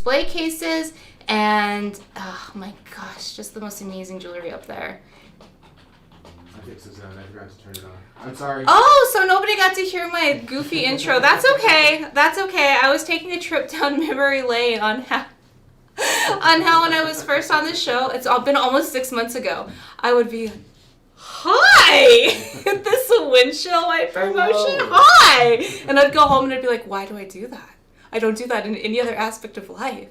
display cases, and oh my gosh, just the most amazing jewelry up there. I fixed the sound. I forgot to turn it on. I'm sorry. Oh, so nobody got to hear my goofy intro. That's okay. That's okay. I was taking a trip down memory lane on how when I was first on the show, it's been almost 6 months ago, I would be, hi! This windshield wiper motion? Hi! And I'd go home and I'd be like, why do I do that? I don't do that in any other aspect of life.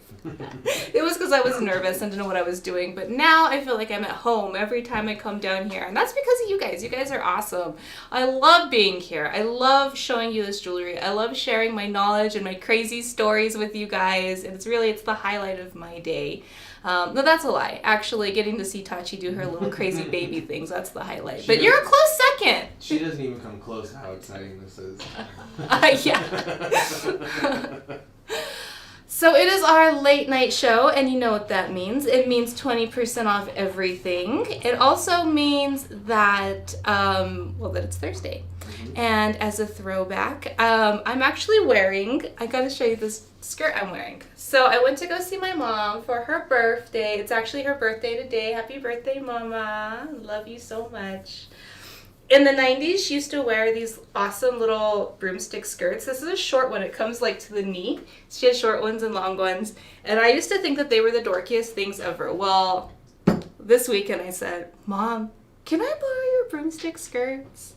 It was because I was nervous and didn't know what I was doing. But now I feel like I'm at home every time I come down here. And that's because of you guys. You guys are awesome. I love being here. I love showing you this jewelry. I love sharing my knowledge and my crazy stories with you guys. And it's the highlight of my day. No, that's a lie. Actually, getting to see Tachi do her little crazy baby things, that's the highlight. But you're a close second. She doesn't even come close to how exciting this is. Yeah. So it is our late night show, and you know what that means. It means 20% off everything. It also means that, that it's Thursday. Mm-hmm. And as a throwback, I'm actually wearing, I gotta show you this skirt I'm wearing. So I went to go see my mom for her birthday. It's actually her birthday today. Happy birthday, Mama. Love you so much. In the 90s, she used to wear these awesome little broomstick skirts. This is a short one. It comes like to the knee. She has short ones and long ones. And I used to think that they were the dorkiest things ever. Well, this weekend I said, Mom, can I borrow your broomstick skirts?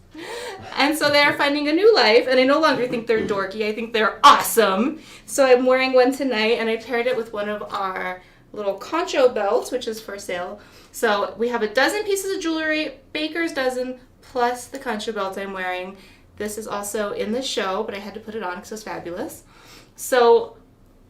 And so they're finding a new life, and I no longer think they're dorky. I think they're awesome. So I'm wearing one tonight, and I paired it with one of our little Concho belts, which is for sale. So we have a dozen pieces of jewelry, baker's dozen, plus the Concha Belt I'm wearing. This is also in the show, but I had to put it on because it's fabulous. So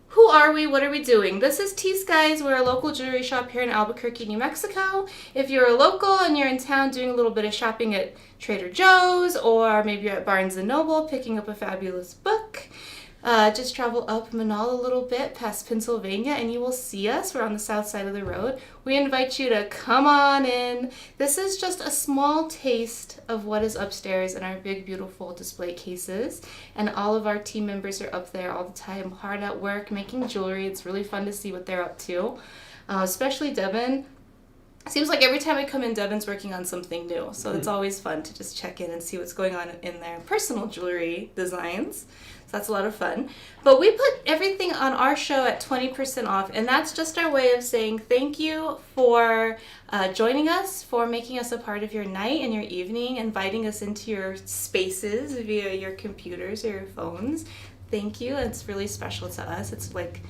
who are we? What are we doing? This is T.Skies. We're a local jewelry shop here in Albuquerque, New Mexico. If you're a local and you're in town doing a little bit of shopping at Trader Joe's, or maybe you're at Barnes & Noble picking up a fabulous book, just travel up Manal a little bit past Pennsylvania and you will see us. We're on the south side of the road. We invite you to come on in. This is just a small taste of what is upstairs in our big, beautiful display cases. And all of our team members are up there all the time, hard at work, making jewelry. It's really fun to see what they're up to, especially Devin. Seems like every time I come in, Devin's working on something new. So it's always fun to just check in and see what's going on in their personal jewelry designs. So that's a lot of fun. But we put everything on our show at 20% off. And that's just our way of saying thank you for joining us, for making us a part of your night and your evening, inviting us into your spaces via your computers or your phones. Thank you. It's really special to us. It's like,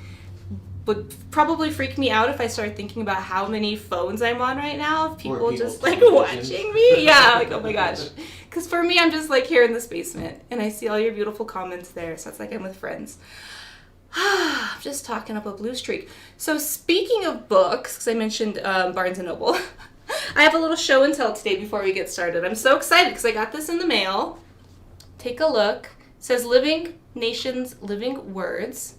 would probably freak me out if I started thinking about how many phones I'm on right now. People just like watching me. Yeah, like, oh my gosh. Because for me, I'm just like here in this basement and I see all your beautiful comments there. So it's like I'm with friends. I'm just talking up a blue streak. So speaking of books, because I mentioned Barnes & Noble, I have a little show and tell today before we get started. I'm so excited because I got this in the mail. Take a look. It says Living Nations, Living Words.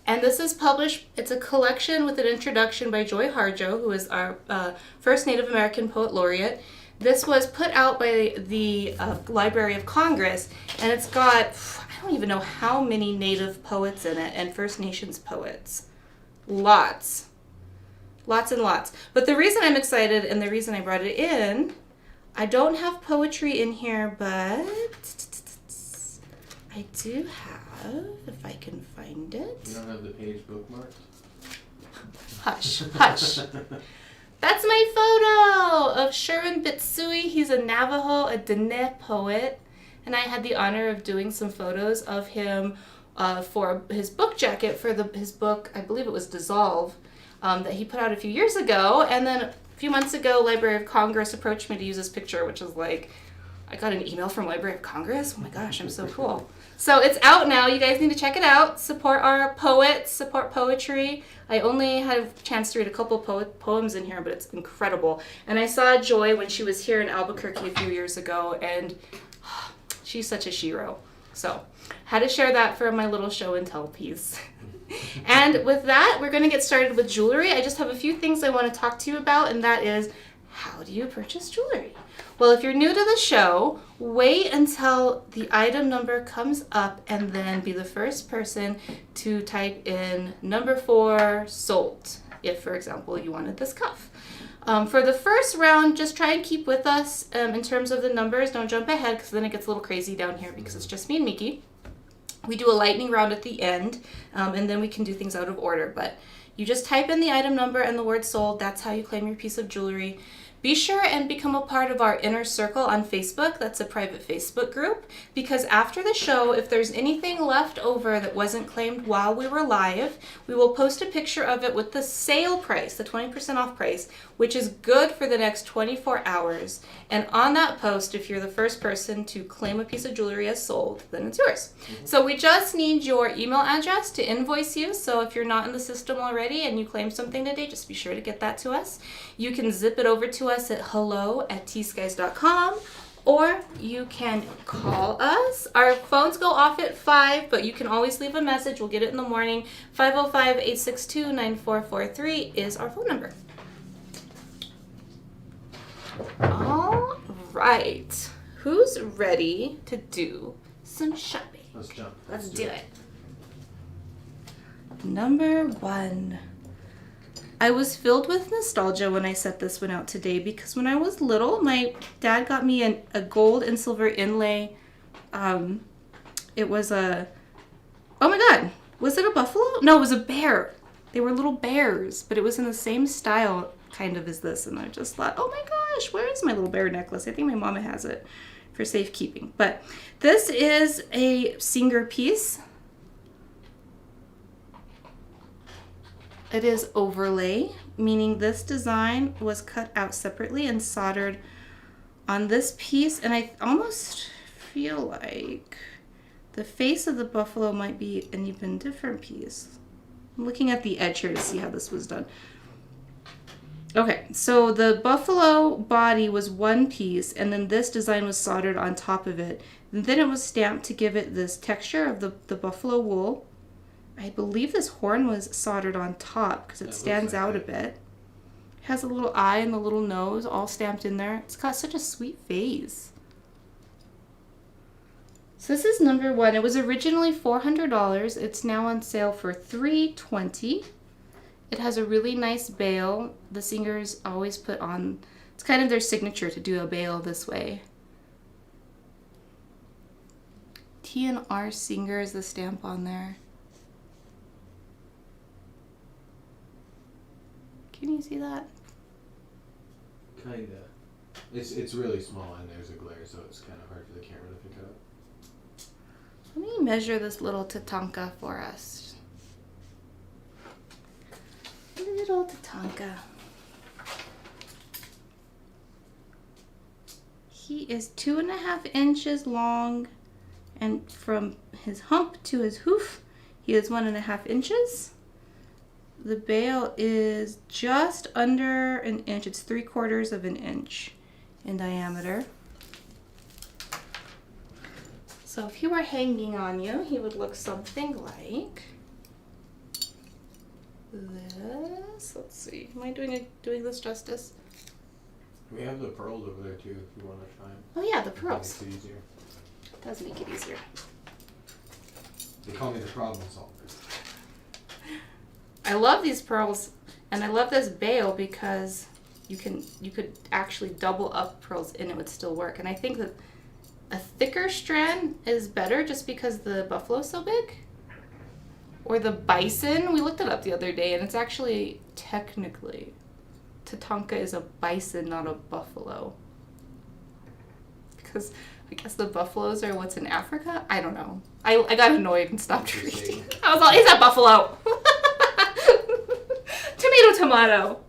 And this is published, it's a collection with an introduction by Joy Harjo, who is our first Native American Poet Laureate. This was put out by the Library of Congress, and it's got, I don't even know how many Native poets in it, and First Nations poets. Lots. Lots and lots. But the reason I'm excited, and the reason I brought it in, I don't have poetry in here, but I do have, if I can find it. You don't have the page bookmarked? Hush, hush. That's my photo of Sherwin Bitsui. He's a Navajo, a Dene poet, and I had the honor of doing some photos of him for his book jacket for his book, I believe it was Dissolve, that he put out a few years ago. And then a few months ago, Library of Congress approached me to use this picture, which is like, I got an email from Library of Congress. Oh my gosh, I'm so cool. So it's out now. You guys need to check it out. Support our poets, support poetry. I only had a chance to read a couple poems in here, but it's incredible. And I saw Joy when she was here in Albuquerque a few years ago, and she's such a shero. So had to share that for my little show and tell piece. And with that, we're going to get started with jewelry. I just have a few things I want to talk to you about, and that is how do you purchase jewelry? Well, if you're new to the show, wait until the item number comes up and then be the first person to type in number 4 sold. If, for example, you wanted this cuff. For the first round, just try and keep with us in terms of the numbers. Don't jump ahead because then it gets a little crazy down here because it's just me and Miki. We do a lightning round at the end, and then we can do things out of order. But you just type in the item number and the word sold. That's how you claim your piece of jewelry. Be sure and become a part of our inner circle on Facebook. That's a private Facebook group. Because after the show, if there's anything left over that wasn't claimed while we were live, we will post a picture of it with the sale price, the 20% off price, which is good for the next 24 hours. And on that post, if you're the first person to claim a piece of jewelry as sold, then it's yours. So we just need your email address to invoice you. So if you're not in the system already and you claim something today, just be sure to get that to us. You can zip it over to us at hello@tskies.com, or you can call us. Our phones go off at 5, but you can always leave a message. We'll get it in the morning. 505-862-9443 is our phone number. All right. Who's ready to do some shopping? Let's jump. Let's do it. Number 1. I was filled with nostalgia when I set this one out today because when I was little, my dad got me a gold and silver inlay. It was oh my God, was it a buffalo? No, it was a bear. They were little bears, but it was in the same style kind of as this. And I just thought, oh my gosh, where is my little bear necklace? I think my mama has it for safekeeping. But this is a Singer piece. It is overlay, meaning this design was cut out separately and soldered on this piece. And I almost feel like the face of the buffalo might be an even different piece. I'm looking at the edge here to see how this was done. Okay, so the buffalo body was one piece, and then this design was soldered on top of it. And then it was stamped to give it this texture of the buffalo wool. I believe this horn was soldered on top because it stands out a bit. It has a little eye and the little nose all stamped in there. It's got such a sweet face. So this is number 1. It was originally $400. It's now on sale for $320. It has a really nice bail. The Singers always put on, it's kind of their signature to do a bail this way. T&R Singer is the stamp on there. Can you see that? Kinda. It's really small and there's a glare, so it's kind of hard for the camera to pick up. Let me measure this little Tatanka for us. Little Tatanka. He is 2.5 inches long, and from his hump to his hoof, he is 1.5 inches. The bail is just under an inch. It's 3/4 of an inch in diameter. So if he were hanging on you, he would look something like this. Let's see. Am I doing this justice? We have the pearls over there too if you want to try them. Oh yeah, the pearls. Makes it easier. It does make it easier. They call me the problem solver. I love these pearls, and I love this bail because you could actually double up pearls and it would still work. And I think that a thicker strand is better just because the buffalo is so big. Or the bison. We looked it up the other day, and it's actually technically Tatanka is a bison, not a buffalo. Because I guess the buffaloes are what's in Africa? I don't know. I got annoyed and stopped reading. I was like, it's a buffalo. Tomato.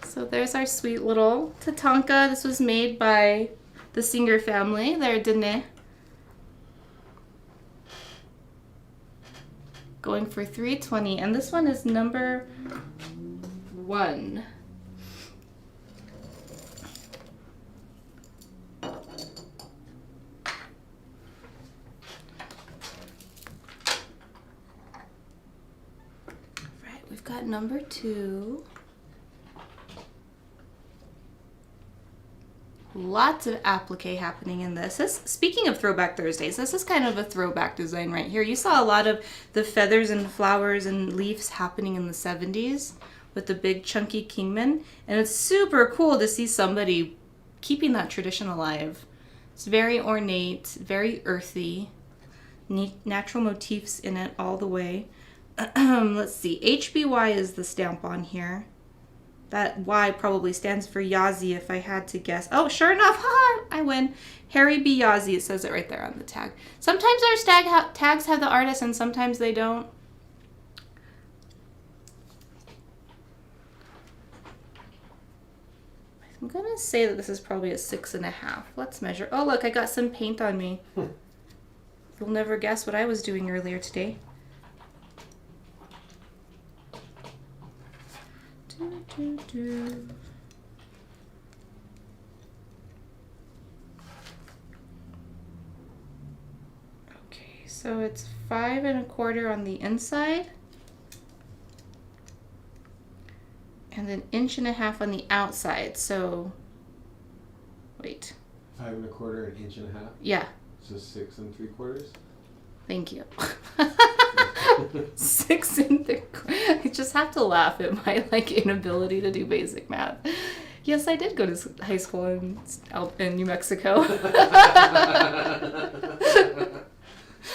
So there's our sweet little Tatanka. This was made by the Singer family. They're Dene. Going for $320, and this one is number 1. Right, we've got number 2. Lots of applique happening in this. Speaking of Throwback Thursdays, this is kind of a throwback design right here. You saw a lot of the feathers and flowers and leaves happening in the 70s with the big chunky kingman. And it's super cool to see somebody keeping that tradition alive. It's very ornate, very earthy, neat, natural motifs in it all the way. Let's see, HBY is the stamp on here. That Y probably stands for Yazzie if I had to guess. Oh, sure enough, I win. Harry B. Yazzie, it says it right there on the tag. Sometimes our tags have the artist and sometimes they don't. I'm gonna say that this is probably a 6.5. Let's measure. Oh, look, I got some paint on me. You'll never guess what I was doing earlier today. Okay, so it's 5 1/4 on the inside and then 1.5 on the outside. So wait, 5 1/4, an 1.5 inches. Yeah. So 6 3/4. Thank you. 6 3/4. I just have to laugh at my inability to do basic math. Yes, I did go to high school in New Mexico.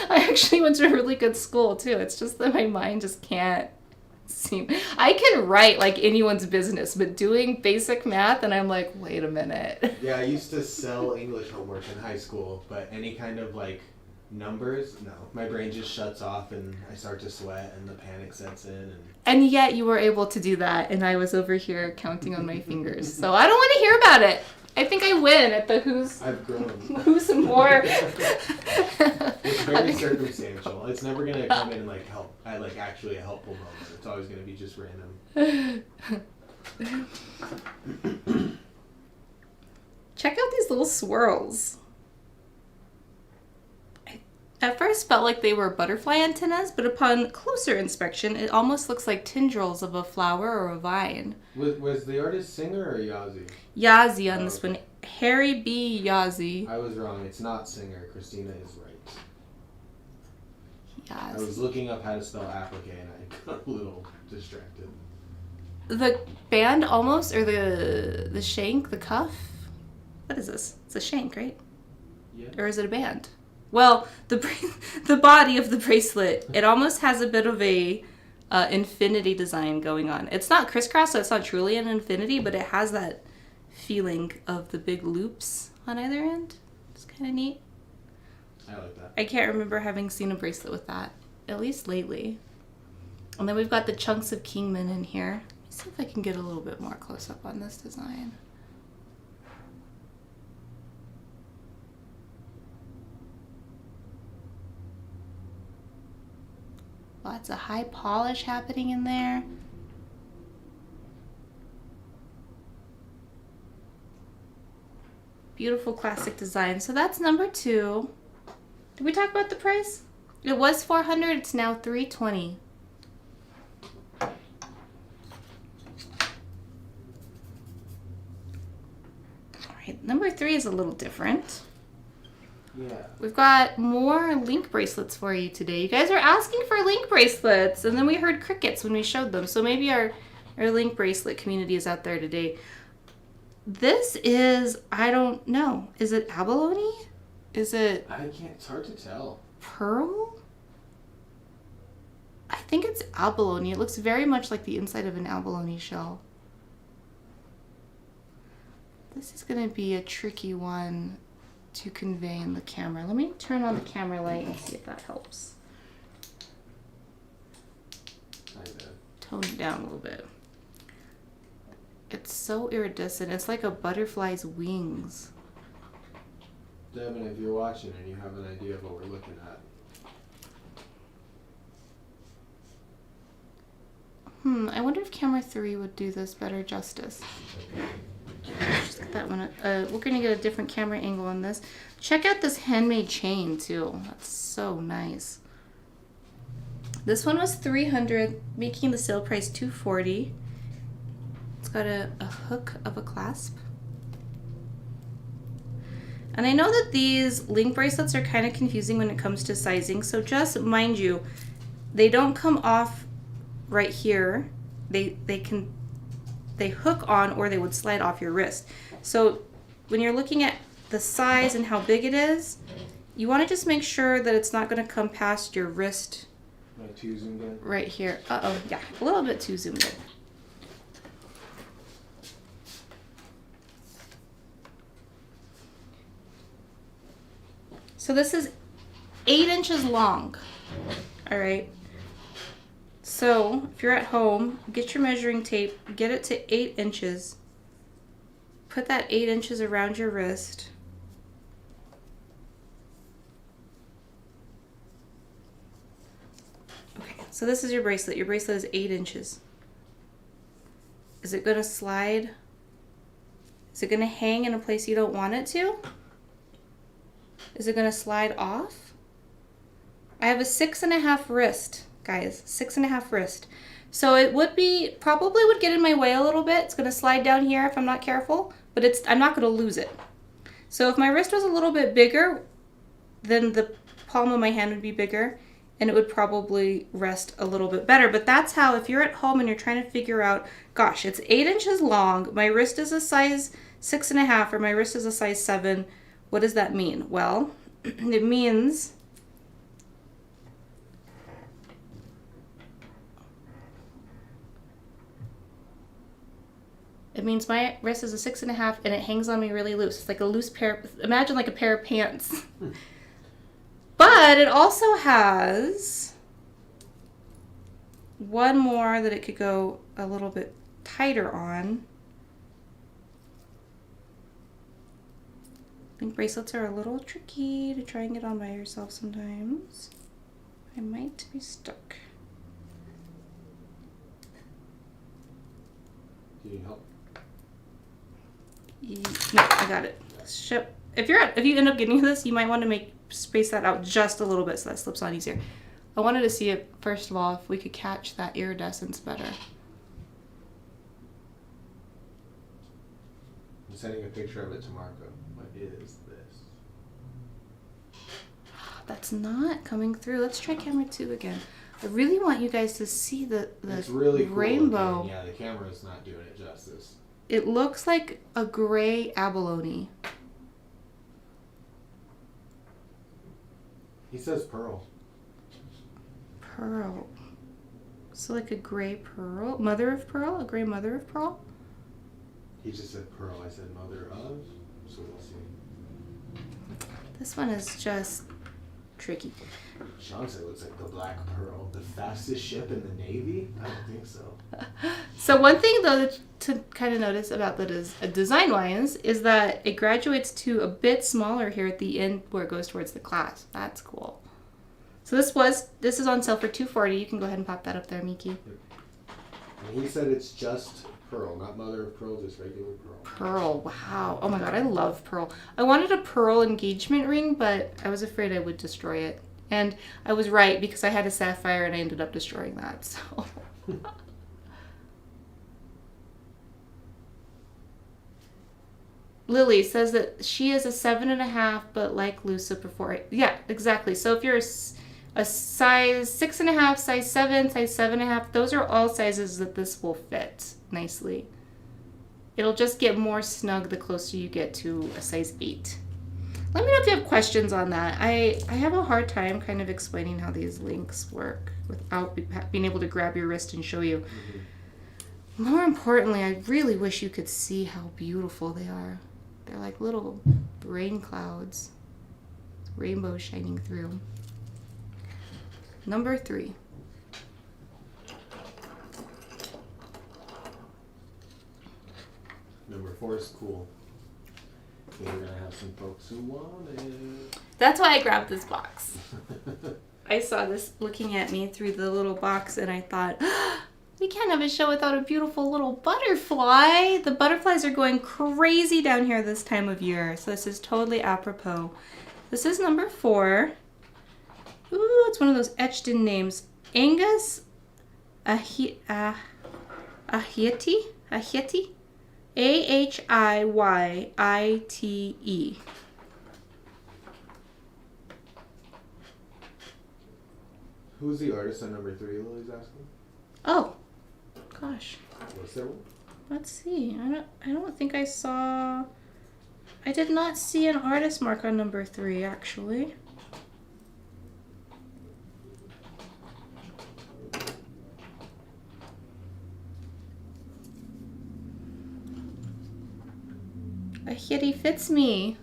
I actually went to a really good school too. It's just that my mind just can't seem. I can write like anyone's business, but doing basic math, and I'm like, wait a minute. Yeah, I used to sell English homework in high school, but any kind of numbers, no. My brain just shuts off and I start to sweat and the panic sets in. And yet you were able to do that and I was over here counting on my fingers. So I don't want to hear about it. I think I win at the I've grown. Who's more. It's very circumstantial. It's never going to come in help at actually a helpful moment. It's always going to be just random. Check out these little swirls. At first felt like they were butterfly antennas, but upon closer inspection, it almost looks like tendrils of a flower or a vine. Was the artist Singer or Yazzie? Yazzie on this one. Harry B. Yazzie. I was wrong. It's not Singer. Christina is right. Yazzie. I was looking up how to spell applique and I got a little distracted. The band almost, or the shank, the cuff? What is this? It's a shank, right? Yeah. Or is it a band? Well, the body of the bracelet, it almost has a bit of a infinity design going on. It's not crisscross, so it's not truly an infinity, but it has that feeling of the big loops on either end. It's kind of neat. I like that. I can't remember having seen a bracelet with that, at least lately. And then we've got the chunks of Kingman in here. Let's see if I can get a little bit more close up on this design. Lots of high polish happening in there. Beautiful classic design. So that's number 2. Did we talk about the price? It was $400. It's now $320. All right, number 3 is a little different. Yeah. We've got more link bracelets for you today. You guys are asking for link bracelets, and then we heard crickets when we showed them. So maybe our link bracelet community is out there today. This is, I don't know. Is it abalone? Is it... I can't, it's hard to tell. Pearl? I think it's abalone. It looks very much like the inside of an abalone shell. This is going to be a tricky one to convey in the camera. Let me turn on the camera light and see if that helps. Tone it down a little bit. It's so iridescent. It's like a butterfly's wings. Devin, if you're watching and you have an idea of what we're looking at. I wonder if camera 3 would do this better justice. Just get that one. We're gonna get a different camera angle on this. Check out this handmade chain too. That's so nice. This one was $300, making the sale price $240. It's got a hook of a clasp. And I know that these link bracelets are kind of confusing when it comes to sizing, so just mind you, they don't come off right here. They hook on, or they would slide off your wrist. So when you're looking at the size and how big it is, you want to just make sure that it's not going to come past your wrist. Am I too zoomed in? Right here. Uh-oh, yeah, a little bit too zoomed in. So this is 8 inches long. All right. So if you're at home, get your measuring tape, get it to 8 inches. Put that 8 inches around your wrist. Okay, so this is your bracelet. Your bracelet is 8 inches. Is it going to slide? Is it going to hang in a place you don't want it to? Is it going to slide off? I have a 6.5 wrist, guys. 6.5 wrist. So it probably would get in my way a little bit. It's going to slide down here if I'm not careful, but I'm not going to lose it. So if my wrist was a little bit bigger, then the palm of my hand would be bigger, and it would probably rest a little bit better. But that's how, if you're at home and you're trying to figure out, gosh, it's 8 inches long, my wrist is a size 6.5, or my wrist is a size 7, what does that mean? Well, it means my wrist is a 6.5 and it hangs on me really loose. It's like a loose pair, imagine like a pair of pants. But it also has one more that it could go a little bit tighter on. I think bracelets are a little tricky to try and get on by yourself sometimes. I might be stuck. Do you help? No, I got it. If you end up getting this, you might want to space that out just a little bit so that slips on easier. I wanted to see it, first of all, if we could catch that iridescence better. I'm sending a picture of it to Marco. What is this? That's not coming through. Let's try camera 2 again. I really want you guys to see the it's really cool rainbow. Looking. Yeah, the camera's not doing it justice. It looks like a gray abalone. He says pearl. Pearl. So like a gray pearl? Mother of pearl? A gray mother of pearl? He just said pearl. I said mother of. So we'll see. This one is just tricky. Sean said it looks like the Black Pearl. The fastest ship in the Navy? I don't think so. So one thing, though, to kind of notice about that is design-wise is that it graduates to a bit smaller here at the end where it goes towards the clasp. That's cool. So this is on sale for $240. You can go ahead and pop that up there, Miki. Yep. And he said it's just pearl, not mother of pearl, just regular pearl. Pearl, wow. Oh my god, I love pearl. I wanted a pearl engagement ring, but I was afraid I would destroy it. And I was right, because I had a sapphire and I ended up destroying that, so. Lily says that she is a 7.5, but like Lusa before. Yeah, exactly. So if you're a size 6.5, size 7, size 7.5, those are all sizes that this will fit nicely. It'll just get more snug the closer you get to a size 8. Let me know if you have questions on that. I have a hard time kind of explaining how these links work without being able to grab your wrist and show you. Mm-hmm. More importantly, I really wish you could see how beautiful they are. They're like little rain clouds. Rainbows shining through. Number 3. Number 4 is cool. We're going to have some folks who want it. That's why I grabbed this box. I saw this looking at me through the little box and I thought, we can't have a show without a beautiful little butterfly. The butterflies are going crazy down here this time of year, so this is totally apropos. This is number 4. Ooh, it's one of those etched in names. Angus Ahiyete? Ahiyete? Ahiyite. Who's the artist on number 3, Lily's asking? Oh, gosh. Was there one? Let's see. I don't think I saw. I did not see an artist mark on number 3, actually. A kitty fits me.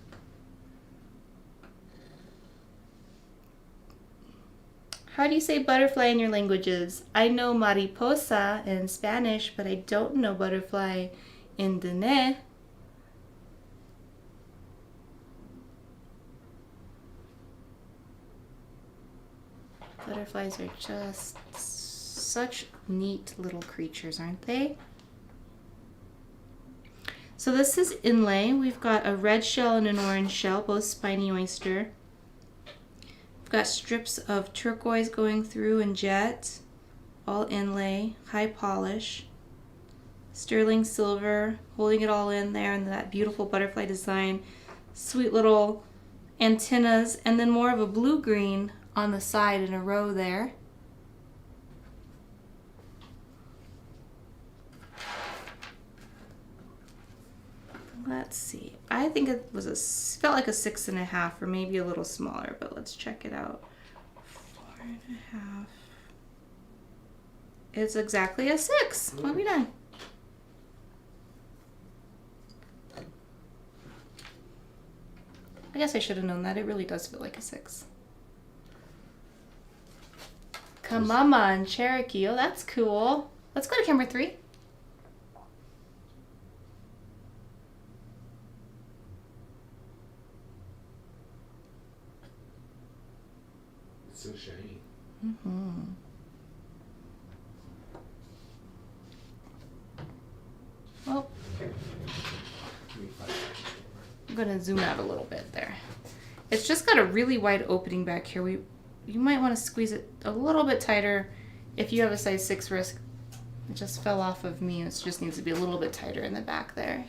How do you say butterfly in your languages? I know mariposa in Spanish, but I don't know butterfly in Dene. Butterflies are just such neat little creatures, aren't they? So this is Inlay. We've got a red shell and an orange shell, both spiny oyster. We've got strips of turquoise going through and jet, all inlay, high polish. Sterling silver, holding it all in there, and that beautiful butterfly design. Sweet little antennas, and then more of a blue-green on the side in a row there. Let's see. I think it was felt like a 6.5 or maybe a little smaller, but let's check it out. 4.5. It's exactly a 6. What have we done? I guess I should have known that. It really does feel like a 6. Kamama and Cherokee. Oh, that's cool. Let's go to camera 3. It's so shiny. Mm-hmm. Well, I'm going to zoom out a little bit there. It's just got a really wide opening back here. You might want to squeeze it a little bit tighter if you have a size 6 wrist. It just fell off of me. It just needs to be a little bit tighter in the back there.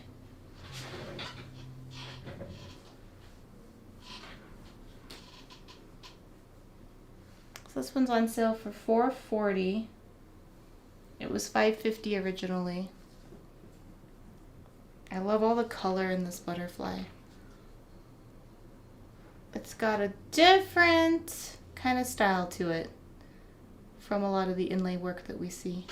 So this one's on sale for $4.40. It was $5.50 originally. I love all the color in this butterfly. It's got a different kind of style to it from a lot of the inlay work that we see.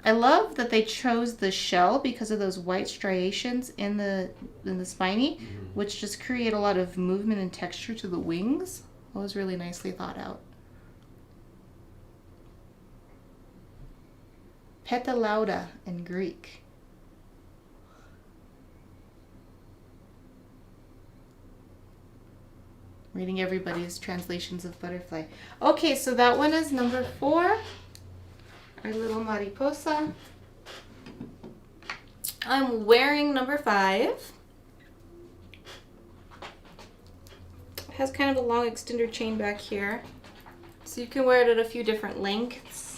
I love that they chose the shell because of those white striations in the spiny, which just create a lot of movement and texture to the wings. It was really nicely thought out. Petalauda in Greek. Reading everybody's translations of butterfly. Okay, so that one is number 4. Our little mariposa. I'm wearing number 5. It has kind of a long extender chain back here. So you can wear it at a few different lengths.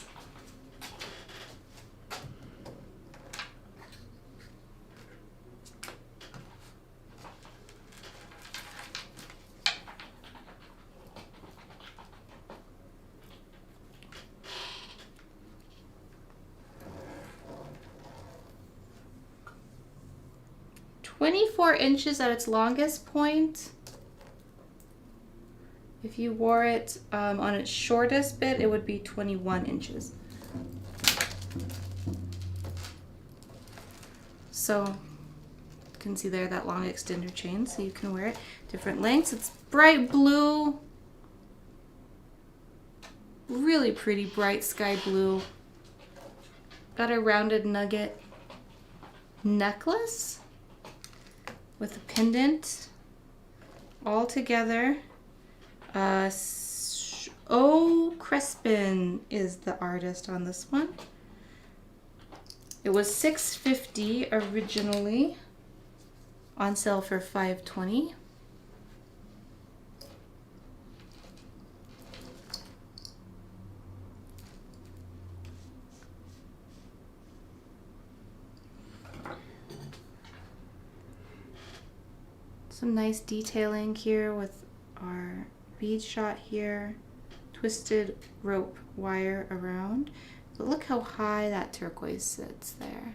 .24" at its longest point. If you wore it on its shortest bit, it would be 21 inches. So you can see there that long extender chain, so you can wear it different lengths. It's bright blue, really pretty bright sky blue. Got a rounded nugget necklace with a pendant all together. O. Crespin is the artist on this one. It was $6.50 originally, on sale for $5.20. Some nice detailing here with our bead shot here, twisted rope wire around. But look how high that turquoise sits there.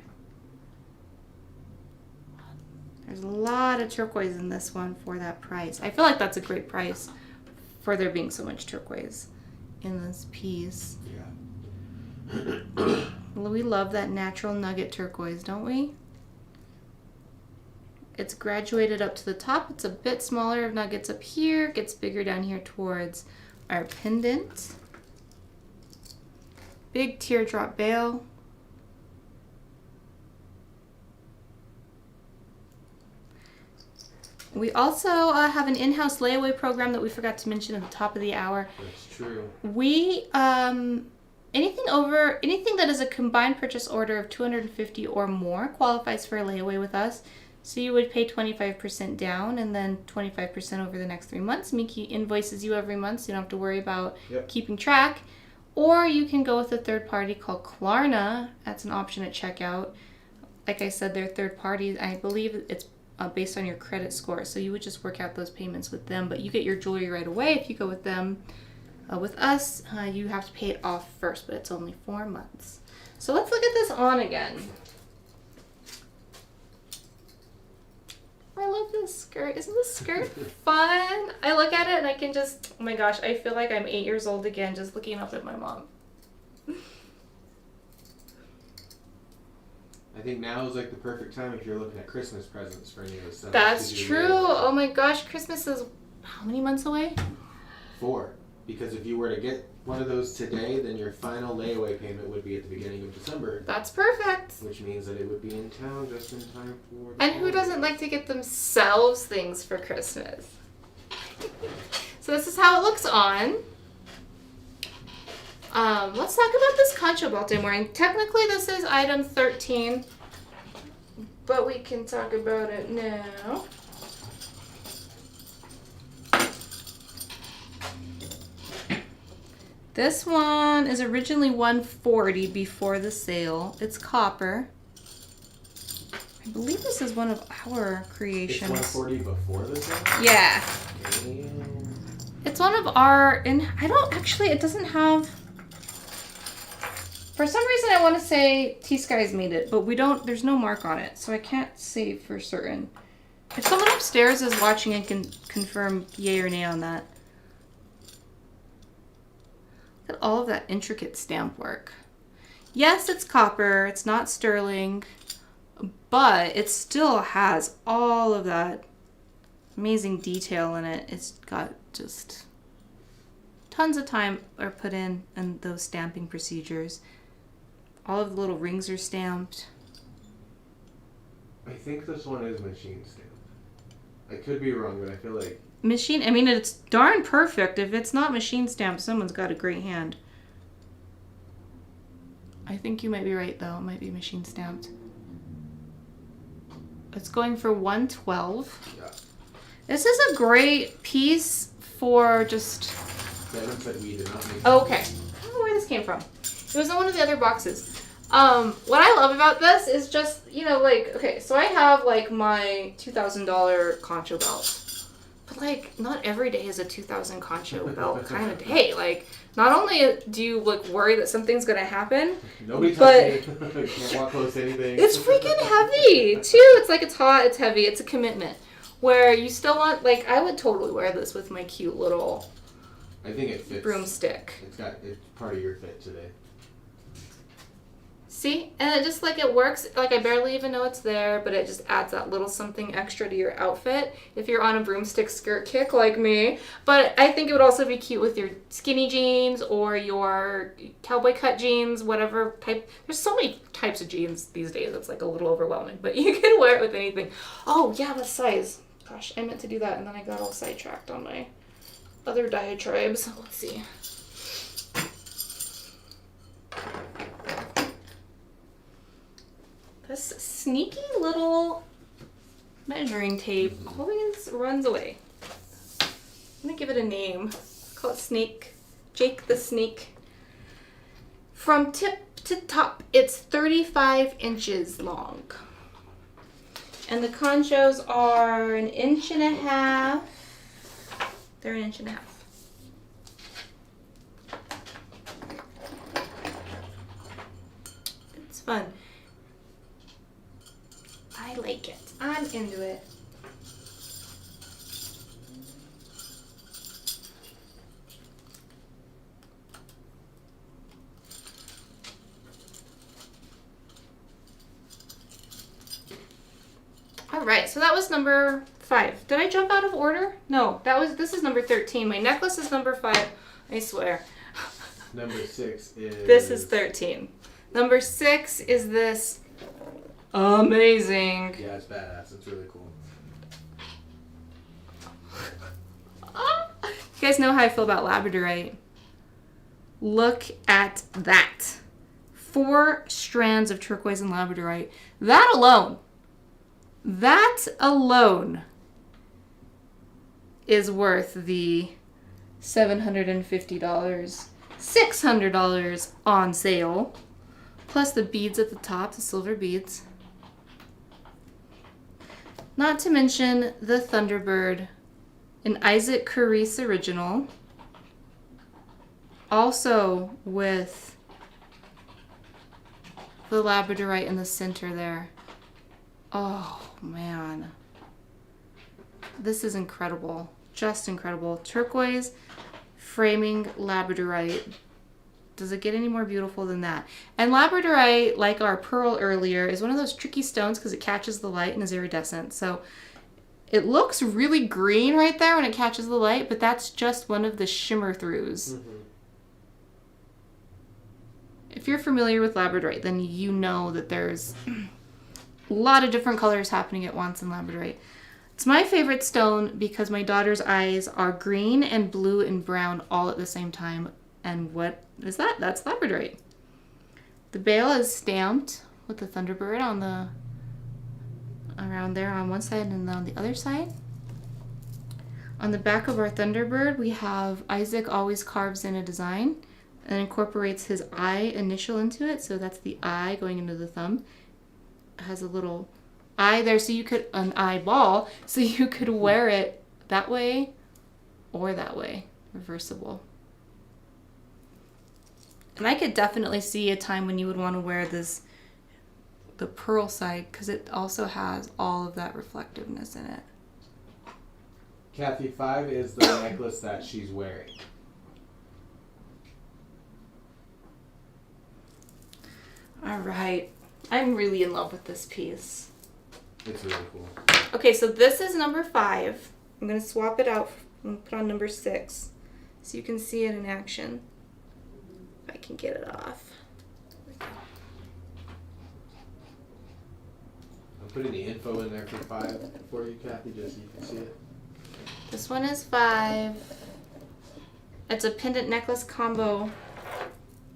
There's a lot of turquoise in this one for that price. I feel like that's a great price for there being so much turquoise in this piece. Yeah. We love that natural nugget turquoise, don't we? It's graduated up to the top. It's a bit smaller of nuggets up here. Gets bigger down here towards our pendant. Big teardrop bail. We also have an in-house layaway program that we forgot to mention at the top of the hour. That's true. We anything that is a combined purchase order of $250 or more qualifies for a layaway with us. So you would pay 25% down and then 25% over the next 3 months. Miki invoices you every month, so you don't have to worry about keeping track. Or you can go with a third party called Klarna. That's an option at checkout. Like I said, they're third party. I believe it's based on your credit score. So you would just work out those payments with them. But you get your jewelry right away if you go with them. With us, you have to pay it off first, but it's only 4 months. So let's look at this on again. I love this skirt. Isn't this skirt fun? I look at it and I can just, oh my gosh, I feel like I'm 8 years old again just looking up at my mom. I think now is like the perfect time if you're looking at Christmas presents for any of us. That's true. Oh my gosh, Christmas is how many months away? 4. Because if you were to get one of those today, then your final layaway payment would be at the beginning of December. That's perfect. Which means that it would be in town just in time for... And who doesn't like to get themselves things for Christmas? So this is how it looks on. Let's talk about this Concha Belt I'm wearing. Technically this is item 13, but we can talk about it now. This one is originally $140 before the sale. It's copper. I believe this is one of our creations. It's $140 before the sale? Yeah. Damn. It's one of our, and I don't actually, it doesn't have, for some reason I want to say T.Skies made it, but we don't, there's no mark on it, so I can't say for certain. If someone upstairs is watching and can confirm yay or nay on that. Look at all of that intricate stamp work. Yes, it's copper, it's not sterling, but it still has all of that amazing detail in it. It's got just tons of time are put in those stamping procedures. All of the little rings are stamped. I think this one is machine stamped. I could be wrong, but I feel like... Machine, I mean, it's darn perfect. If it's not machine stamped, someone's got a great hand. I think you might be right, though. It might be machine stamped. It's going for $112. Yeah. This is a great piece for just... Devin said we did not make Oh, okay. I don't know where this came from. It was in one of the other boxes. What I love about this is just, you know, like, okay, so I have, like, my $2,000 Concha Belt. But, like, not every day is a 2,000 Concho Belt kind of day. Like, not only do you, like, worry that something's going to happen, Nobody but touched me. Can't walk close to anything. it's freaking heavy, too. It's like, it's hot, it's heavy, it's a commitment. Where you still want, like, I would totally wear this with my cute little I think it fits. broomstick. It's part of your fit today. See? And it just, like, it works. Like, I barely even know it's there, but it just adds that little something extra to your outfit if you're on a broomstick skirt kick like me. But I think it would also be cute with your skinny jeans or your cowboy cut jeans, whatever type. There's so many types of jeans these days. It's, like, a little overwhelming. But you can wear it with anything. Oh, yeah, what size? Gosh, I meant to do that, and then I got all sidetracked on my other diatribes. Let's see. This sneaky little measuring tape always runs away. I'm gonna give it a name. Call it Snake. Jake the Snake. From tip to top, it's 35 inches long. And the conchos are 1.5 inches. They're 1.5 inches. fun. I like it. I'm into it. All right, so that was number 5. Did I jump out of order? No, this is number 13. My necklace is number 5. I swear. Number 6 is... This is 13. Number 6 is this amazing. Yeah, it's badass. It's really cool. You guys know how I feel about Labradorite. Look at that. 4 strands of turquoise and Labradorite. That alone is worth the $750, $600 on sale, plus the beads at the top, the silver beads. Not to mention the Thunderbird, an Isaac Carice original, also with the Labradorite in the center there. Oh man, this is incredible, just incredible. Turquoise framing Labradorite. Does it get any more beautiful than that? And Labradorite, like our pearl earlier, is one of those tricky stones because it catches the light and is iridescent. So it looks really green right there when it catches the light, but that's just one of the shimmer throughs. Mm-hmm. If you're familiar with Labradorite, then you know that there's a lot of different colors happening at once in Labradorite. It's my favorite stone because my daughter's eyes are green and blue and brown all at the same time. And what is that? That's Labradorite. The bail is stamped with the Thunderbird on the around there on one side and on the other side. On the back of our Thunderbird, we have Isaac always carves in a design and incorporates his eye initial into it. So that's the eye going into the thumb. It has a little eye there, so you could an eyeball, so you could wear it that way or that way, reversible. And I could definitely see a time when you would want to wear this, the pearl side, because it also has all of that reflectiveness in it. Kathy, 5 is the necklace that she's wearing. All right. I'm really in love with this piece. It's really cool. Okay, so this is number 5. I'm going to swap it out and put on number 6 so you can see it in action. If I can get it off. I'm putting the info in there for 5 for you, Kathy, just so you can see it. This one is 5. It's a pendant necklace combo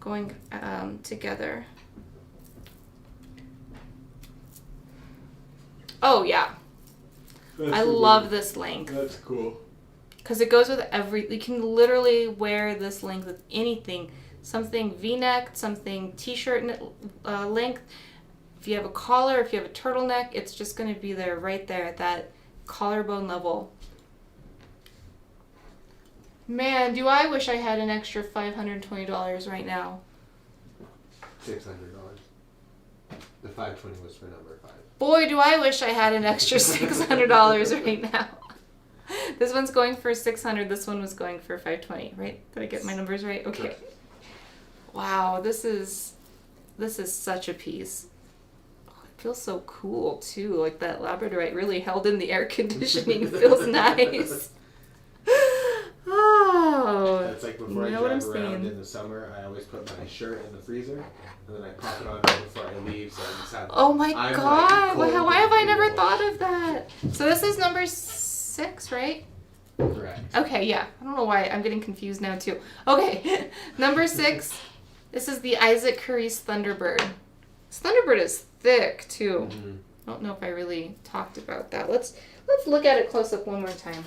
going together. Oh, yeah. I love this length. That's cool. Because it goes with you can literally wear this length with anything. Something V-neck, something t-shirt length. If you have a collar, if you have a turtleneck, it's just going to be there, right there at that collarbone level. Man, do I wish I had an extra $520 right now. $600. The $520 was for number 5. Boy, do I wish I had an extra $600 right now. This one's going for $600. This one was going for $520, right? Did I get my numbers right? Okay. Sure. Wow, this is such a piece. Oh, it feels so cool too. Like that Labradorite really held in the air conditioning. It feels nice. Oh, it's like before I drive around in the summer, I always put my shirt in the freezer, and then I pop it on before I leave, so I just have... Oh my God! Like, why have I never thought of that? So this is number 6, right? Correct. Okay, yeah. I don't know why. I'm getting confused now too. Okay, number 6. This is the Isaac Carice Thunderbird. This Thunderbird is thick too. Mm-hmm. I don't know if I really talked about that. Let's look at it close up one more time.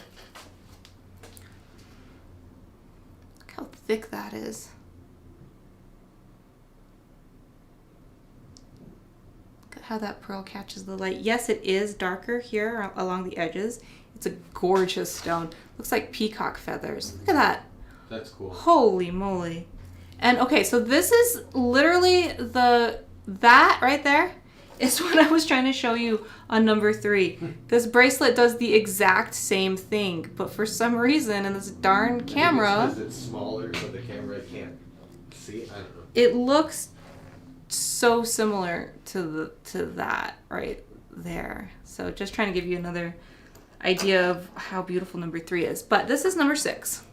Look how thick that is. Look at how that pearl catches the light. Yes, it is darker here along the edges. It's a gorgeous stone. Looks like peacock feathers. Look at that. That's cool. Holy moly. And okay, so this is literally the that right there is what I was trying to show you on number 3. This bracelet does the exact same thing, but for some reason in this darn camera, because it's smaller, so the camera can't see. I don't know. it looks so similar to that right there. So just trying to give you another idea of how beautiful number 3 is. But this is number 6.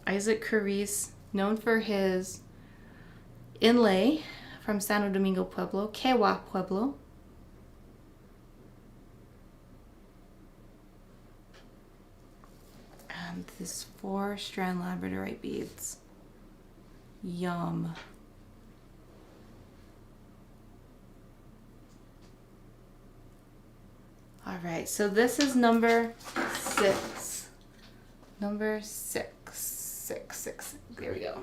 Isaac Carice, known for his inlay from Santo Domingo Pueblo, Kewa Pueblo. And this 4-strand Labradorite beads. Yum. All right, so this is number 6. Number 6. There we go.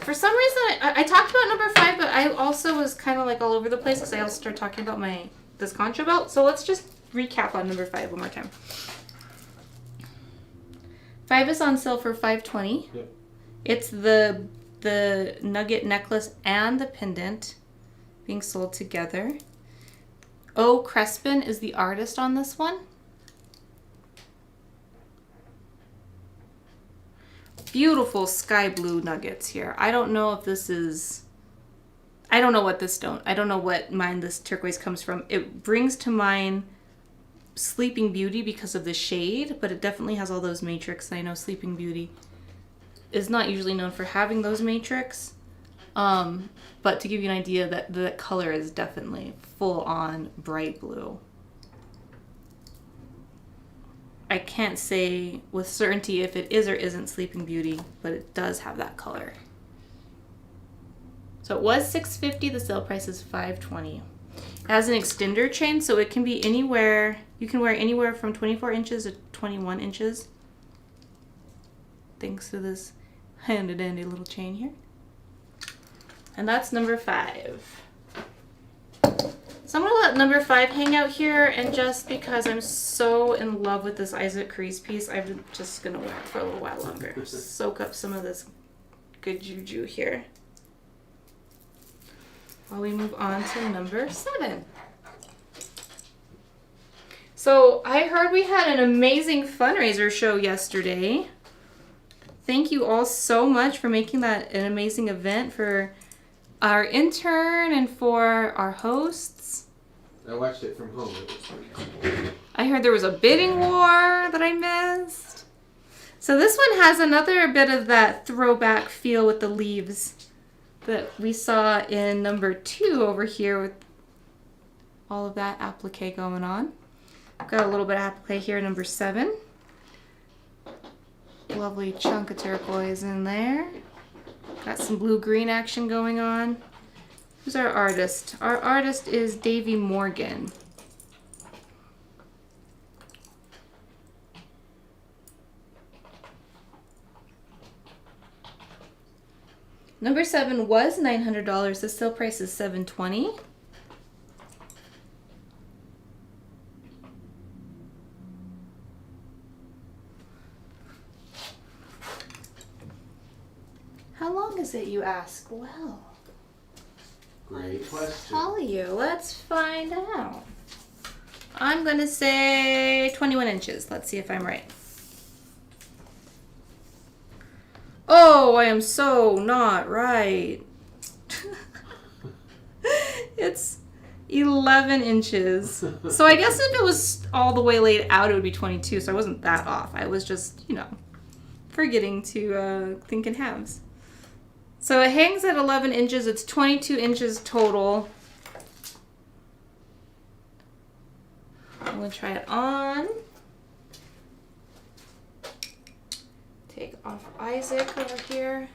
For some reason, I talked about number 5, but I also was kind of like all over the place because I also started talking about this Concha Belt. So let's just recap on number 5 one more time. 5 is on sale for $5.20. Yep. It's the Nugget Necklace and the pendant being sold together. O. Crespin is the artist on this one. Beautiful sky blue nuggets here. I don't know if this is... I don't know what this stone... I don't know what mine this turquoise comes from. It brings to mind Sleeping Beauty because of the shade, but it definitely has all those matrix. I know Sleeping Beauty is not usually known for having those matrix. But to give you an idea, that the color is definitely full-on bright blue. I can't say with certainty if it is or isn't Sleeping Beauty, but it does have that color. So it was $6.50. The sale price is $5.20. It has an extender chain, so it can be anywhere. You can wear anywhere from 24 inches to 21 inches. Thanks to this handy-dandy little chain here. And that's number 5. So I'm going to let number 5 hang out here, and just because I'm so in love with this Isaac Carice piece, I'm just going to wear it for a little while longer. Soak up some of this good juju here. While we move on to number 7. So I heard we had an amazing fundraiser show yesterday. Thank you all so much for making that an amazing event for our intern and for our hosts. I watched it from home. It was pretty cool. I heard there was a bidding war that I missed. So this one has another bit of that throwback feel with the leaves that we saw in number 2 over here with all of that applique going on. Got a little bit of applique here, number 7. Lovely chunk of turquoise in there. Got some blue-green action going on. Who's our artist? Our artist is Davy Morgan. Number 7 was $900. The sale price is $720. How long is it, you ask? Well, Great question. tell you. Let's find out. I'm going to say 21 inches. Let's see if I'm right. Oh, I am so not right. It's 11 inches. So I guess if it was all the way laid out, it would be 22. So I wasn't that off. I was just, forgetting to think in halves. So it hangs at 11 inches. It's 22 inches total. I'm going to try it on. Take off Isaac over here.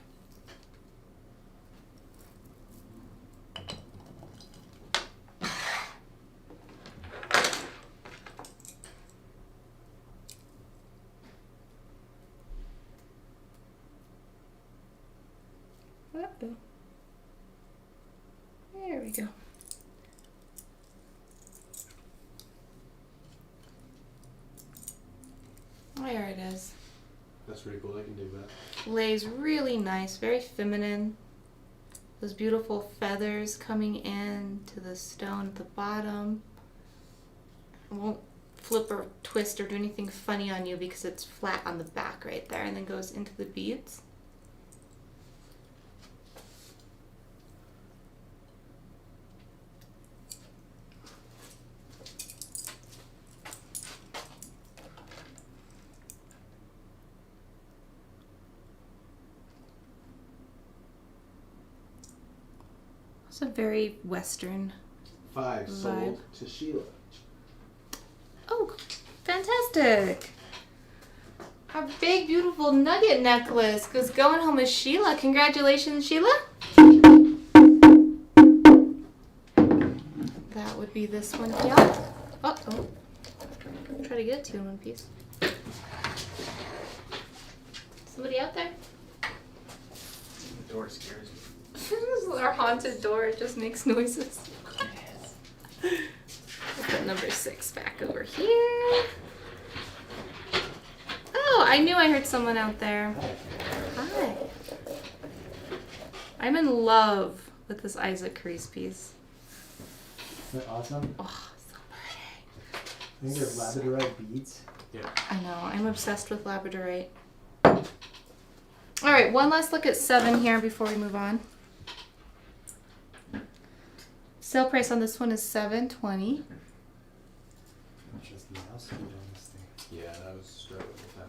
Uh-oh. There we go. There it is. That's pretty cool. I can do that. Lays really nice, very feminine. Those beautiful feathers coming in to the stone at the bottom. It won't flip or twist or do anything funny on you because it's flat on the back right there and then goes into the beads. It's a very Western 5 sold to Sheila. Oh, fantastic. Our big, beautiful Nugget Necklace goes going home with Sheila. Congratulations, Sheila. That would be this one here. Uh-oh. Try to get it to you in one piece. Somebody out there? The door scares me. This is our haunted door. It just makes noises. I'll put number 6 back over here. Oh, I knew I heard someone out there. Hi. I'm in love with this Isaac Crease piece. Isn't that awesome? Oh, so pretty. I think they're Labradorite beads. Yeah. I know. I'm obsessed with Labradorite. All right, one last look at 7 here before we move on. Sale price on this one is $7.20. Just the mouse speed on this thing. Yeah, that was struggling with that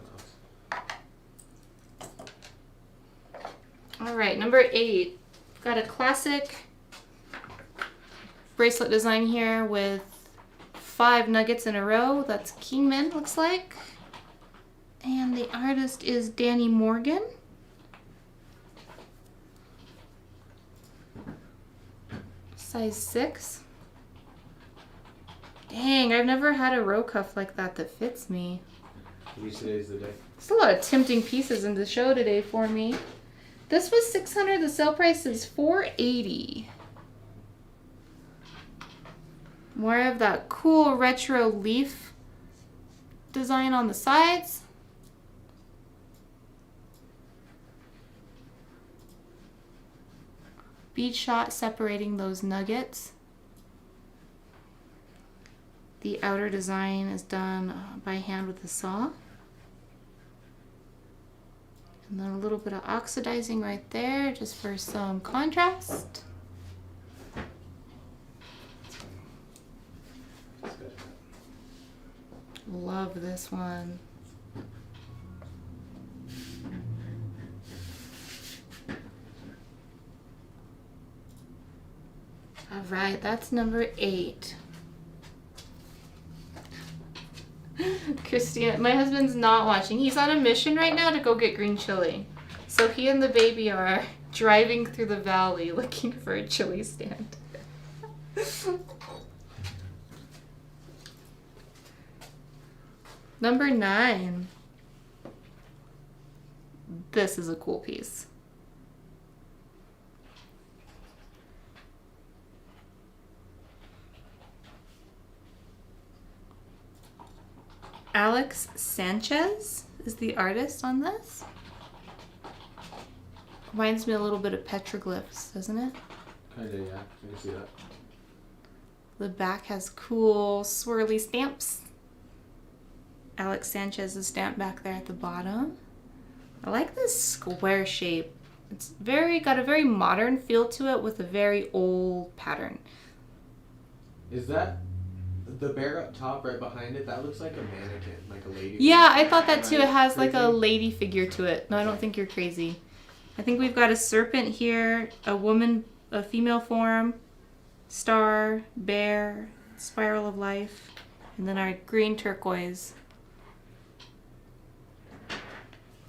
mouse. All right, number 8. We've got a classic bracelet design here with 5 nuggets in a row. That's Kingman, looks like. And the artist is Danny Morgan. Size 6. Dang, I've never had a row cuff like that that fits me. Maybe today's the day. There's a lot of tempting pieces in the show today for me. This was $600. The sale price is $480. More of that cool retro leaf design on the sides. Bead shot separating those nuggets. The outer design is done by hand with a saw. And then a little bit of oxidizing right there just for some contrast. That's good. Love this one. All right, that's number 8. Christina, my husband's not watching. He's on a mission right now to go get green chili. So he and the baby are driving through the valley looking for a chili stand. Number 9. This is a cool piece. Alex Sanchez is the artist on this. Reminds me a little bit of petroglyphs, doesn't it? Kinda, yeah. I can see that. The back has cool swirly stamps. Alex Sanchez's stamp back there at the bottom. I like this square shape. It's got a very modern feel to it with a very old pattern. Is that the bear up top right behind it? That looks like a mannequin, like a lady. Yeah, I thought that too. Am I It has like a crazy? lady figure to it. No, I don't think you're crazy. I think we've got a serpent here, a woman, a female form, star, bear, spiral of life, and then our green turquoise.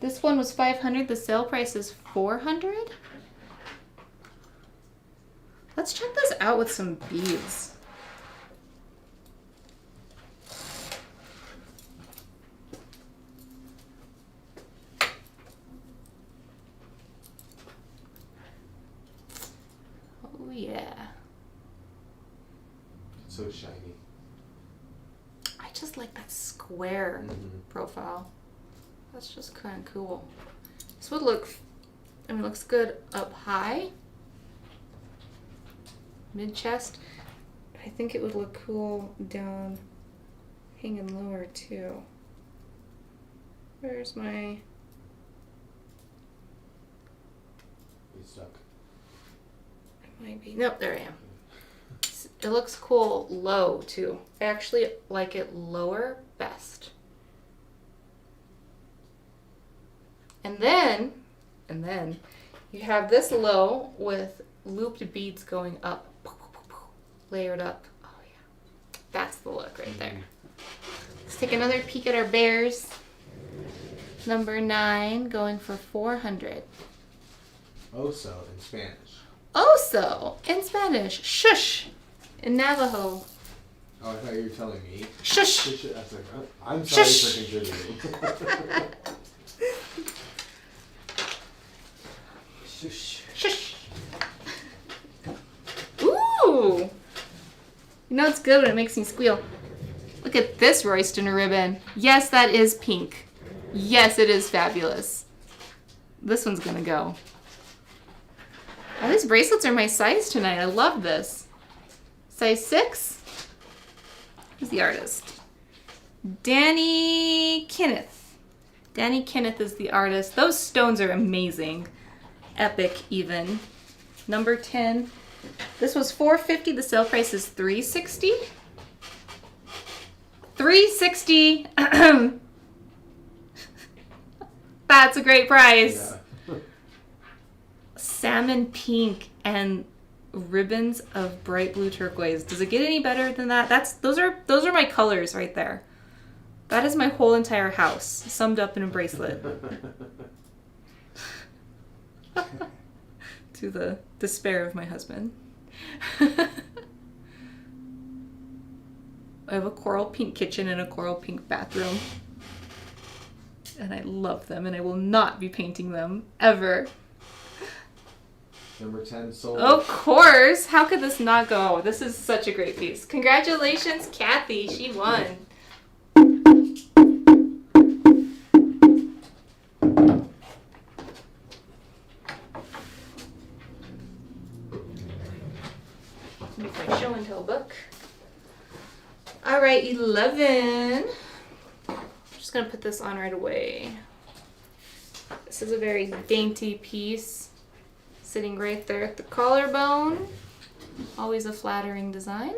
This one was $500. The sale price is $400. Let's check this out with some beads. Oh yeah. It's so shiny. I just like that square Mhm. profile. That's just kind of cool. This would look, I mean, looks good up high. mid-chest. I think it would look cool down, hanging lower too. Where's my... You stuck. It might be... Nope, there I am. It looks cool low too. I actually like it lower best. And then you have this low with looped beads going up, layered up. Oh yeah, that's the look right there. Let's take another peek at our bears. Number 9 going for $400. Oso in Spanish. Oso in Spanish. Shush in Navajo. Oh, I thought you were telling me. Shush. I was like, oh, I'm sorry Shush. for contributing. Shush. Shush. Ooh. You know it's good when it makes me squeal. Look at this Royston ribbon. Yes, that is pink. Yes, it is fabulous. This one's gonna go. Oh, these bracelets are my size tonight. I love this. Size 6? Who's the artist? Danny Kenneth. Danny Kenneth is the artist. Those stones are amazing. Epic even. Number 10. This was $450. The sale price is $360. $360. That's a great price. Yeah. Salmon pink and ribbons of bright blue turquoise. Does it get any better than that? Those are my colors right there. That is my whole entire house summed up in a bracelet. To the despair of my husband. I have a coral pink kitchen and a coral pink bathroom. And I love them, and I will not be painting them ever. Number 10 sold. Of course! How could this not go? This is such a great piece. Congratulations, Kathy. She won. Make my show and tell book. All right, 11. Just gonna put this on right away. This is a very dainty piece, sitting right there at the collarbone. Always a flattering design.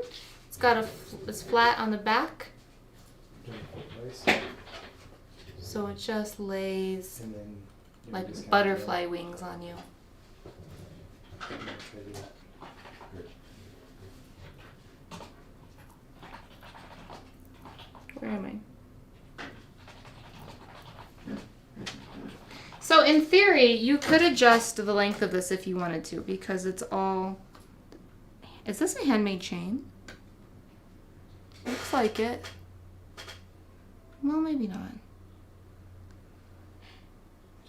It's flat on the back, so it just lays And then you like just kinda butterfly wings on you. try to do that. Where am I? So in theory, you could adjust the length of this if you wanted to, because it's all... Is this a handmade chain? Looks like it. Well, maybe not.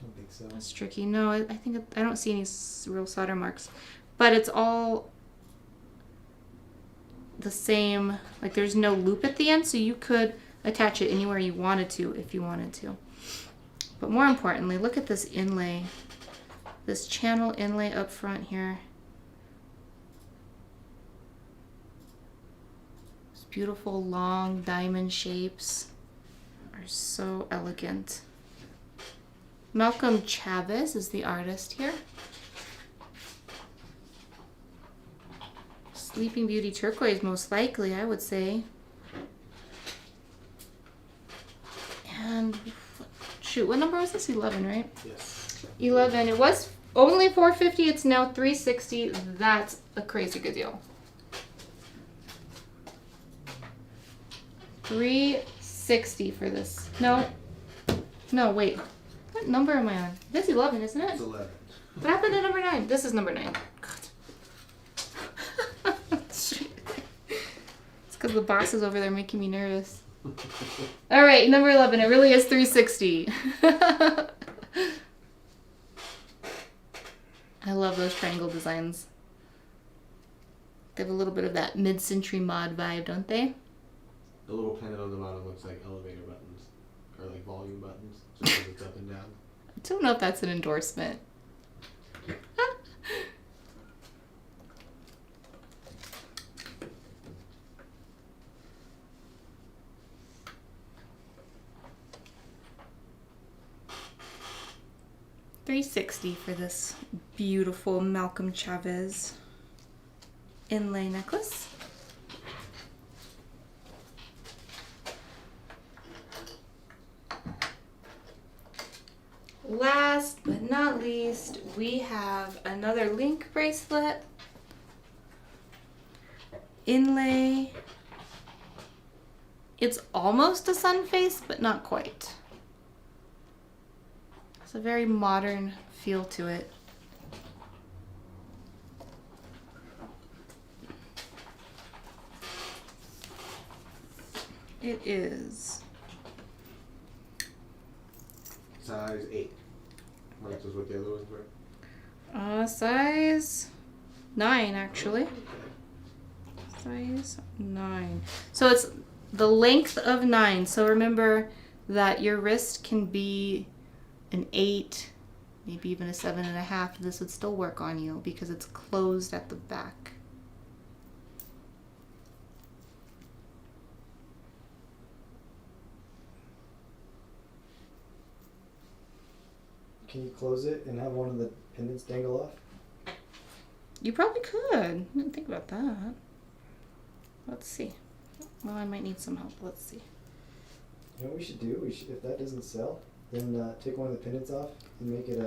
Don't think so. That's tricky. No, I think I don't see any real solder marks. But it's all the same. Like, there's no loop at the end, so you could attach it anywhere you wanted to if you wanted to. But more importantly, look at this inlay. This channel inlay up front here. These beautiful long diamond shapes are so elegant. Malcolm Chavez is the artist here. Sleeping Beauty turquoise, most likely, I would say. And shoot, what number was this? 11, right? Yes. 11. It was only $450. It's now $360. That's a crazy good deal. $360 for this. No, wait. What number am I on? This is 11, isn't it? It's 11. What happened to number 9? This is number 9. God. It's because the boss is over there making me nervous. All right, number 11. It really is $360. I love those triangle designs. They have a little bit of that mid-century mod vibe, don't they? The little pennant on the bottom looks like elevator buttons. Or like volume buttons. Just because it's up and down. I don't know if that's an endorsement. $360 for this beautiful Malcolm Chavez inlay necklace. Last but not least, we have another link bracelet. Inlay. It's almost a sun face, but not quite. It's a very modern feel to it. It is Size 8. That's just what the other ones were. Size 9 actually. Size 9. So it's the length of 9. So remember that your wrist can be an 8, maybe even a 7.5. This would still work on you because it's closed at the back. Can you close it and have one of the pendants dangle off? You probably could. I didn't think about that. Let's see. Well, I might need some help. Let's see. You know what we should do? If that doesn't sell, then take one of the pendants off and make it